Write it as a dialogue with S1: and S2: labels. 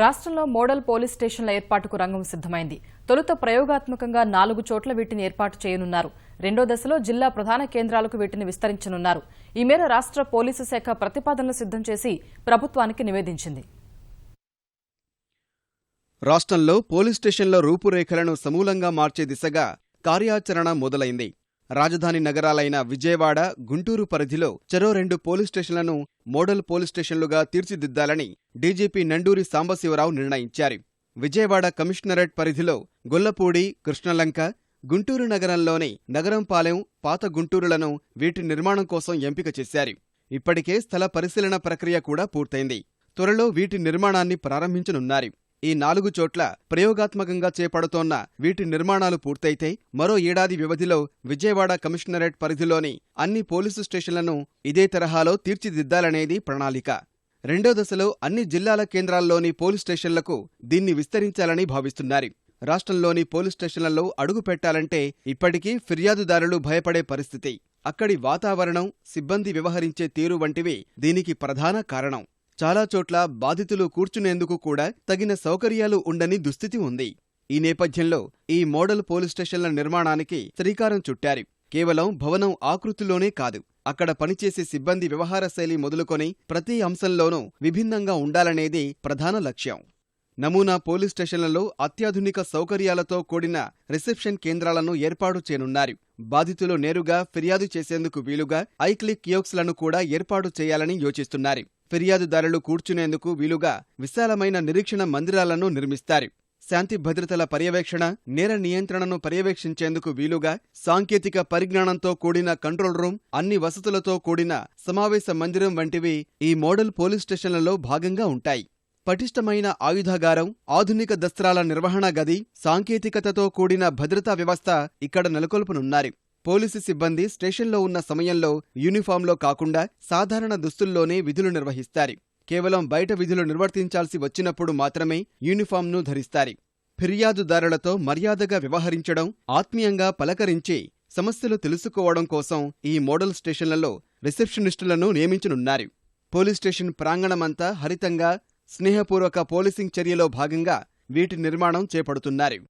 S1: రాష్ట్రంలో model police స్టేషన్ల ఏర్పాటుకు రంగం సిద్ధమైంది. తొలుత ప్రయోగాత్మకంగా 4 చోట్ల వీటిని ఏర్పాటు చేయనున్నారు. రెండో దశలో జిల్లా ప్రధాన కేంద్రాలకు వీటిని విస్తరించనున్నారు. ఈ మేర రాష్ట్ర పోలీసు శాఖ ప్రతిపాదనలు సిద్ధం చేసి ప్రభుత్వానికి నివేదించింది.
S2: రాష్ట్రంలో పోలీస్ స్టేషన్ల రూపురేఖలను సమూలంగా మార్చే దిశగా కార్యాచరణ మొదలైంది. రాజధాని నగరాలైన విజయవాడ, గుంటూరు పరిధిలో చెరో 2 పోలీస్ స్టేషన్లను మోడల్ పోలీస్ స్టేషన్లుగా తీర్చిదిద్దాలని డీజీపీ నండూరి సాంబశివరావు నిర్ణయించారు. విజయవాడ కమిషనరేట్ పరిధిలో గొల్లపూడి, కృష్ణలంక, గుంటూరు నగరంలోని నగరంపాలెం, పాత గుంటూరులను వీటి నిర్మాణం కోసం ఎంపిక చేశారు. ఇప్పటికే స్థల పరిశీలన ప్రక్రియ కూడా పూర్తయింది. త్వరలో వీటి నిర్మాణాన్ని ప్రారంభించనున్నారు. ఈ 4 చోట్ల ప్రయోగాత్మకంగా చేపడుతోన్న వీటి నిర్మాణాలు పూర్తయితే మరో ఏడాది వ్యవధిలో విజయవాడ కమిషనరేట్ పరిధిలోని అన్ని పోలీసు స్టేషన్లను ఇదే తరహాలో తీర్చిదిద్దాలనేది ప్రణాళిక. రెండో దశలో అన్ని జిల్లాల కేంద్రాల్లోని పోలీస్ స్టేషన్లకు దీన్ని విస్తరించాలని భావిస్తున్నారు. రాష్ట్రంలోని పోలీస్ స్టేషన్లలో అడుగు పెట్టాలంటే ఇప్పటికీ ఫిర్యాదుదారులు భయపడే పరిస్థితి. అక్కడి వాతావరణం, సిబ్బంది వ్యవహరించే తీరు వంటివి దీనికి ప్రధాన కారణం. చాలా చోట్ల బాధితులు కూర్చునేందుకు కూడా తగిన సౌకర్యాలు ఉండని దుస్థితి ఉంది. ఈ నేపథ్యంలో ఈ మోడల్ పోలీస్ స్టేషన్ల నిర్మాణానికి శ్రీకారం చుట్టారు. కేవలం భవనం ఆకృతిలోనే కాదు, అక్కడ పనిచేసే సిబ్బంది వ్యవహార శైలి మొదలుకొని ప్రతి అంశంలోనూ విభిన్నంగా ఉండాలనేది ప్రధాన లక్ష్యం. నమూనా పోలీస్ స్టేషన్లలో అత్యాధునిక సౌకర్యాలతో కూడిన రిసెప్షన్ కేంద్రాలను ఏర్పాటు చేయనున్నారు. బాధితులు నేరుగా ఫిర్యాదు చేసేందుకు వీలుగా ఐక్లిక్ కియోస్క్లను కూడా ఏర్పాటు చేయాలని యోచిస్తున్నారు. ఫిర్యాదుదారులు కూర్చునేందుకు వీలుగా విశాలమైన నిరీక్షణ మందిరాలను నిర్మిస్తారు. శాంతి భద్రతల పర్యవేక్షణ, నేర నియంత్రణను పర్యవేక్షించేందుకు వీలుగా సాంకేతిక పరిజ్ఞానంతో కూడిన కంట్రోల్ రూమ్, అన్ని వసతులతో కూడిన సమావేశ మందిరం వంటివి ఈ మోడల్ పోలీస్ స్టేషన్లలో భాగంగా ఉంటాయి. పటిష్టమైన ఆయుధాగారం, ఆధునిక దస్త్రాల నిర్వహణ గది, సాంకేతికతతో కూడిన భద్రతా వ్యవస్థ ఇక్కడ నెలకొల్పనున్నారు. పోలీసు సిబ్బంది స్టేషన్లో ఉన్న సమయంలో యూనిఫాంలో కాకుండా సాధారణ దుస్తుల్లోనే విధులు నిర్వహిస్తారు. కేవలం బయట విధులు నిర్వర్తించాల్సి వచ్చినప్పుడు మాత్రమే యూనిఫాంను ధరిస్తారు. ఫిర్యాదుదారులతో మర్యాదగా వ్యవహరించడం, ఆత్మీయంగా పలకరించి సమస్యలు తెలుసుకోవడం కోసం ఈ మోడల్ స్టేషన్లలో రిసెప్షనిస్టులను నియమించనున్నారు. పోలీస్ స్టేషన్ ప్రాంగణమంతా హరితంగా, స్నేహపూర్వక పోలీసింగ్ చర్యలో భాగంగా వీటి నిర్మాణం చేపడుతున్నారు.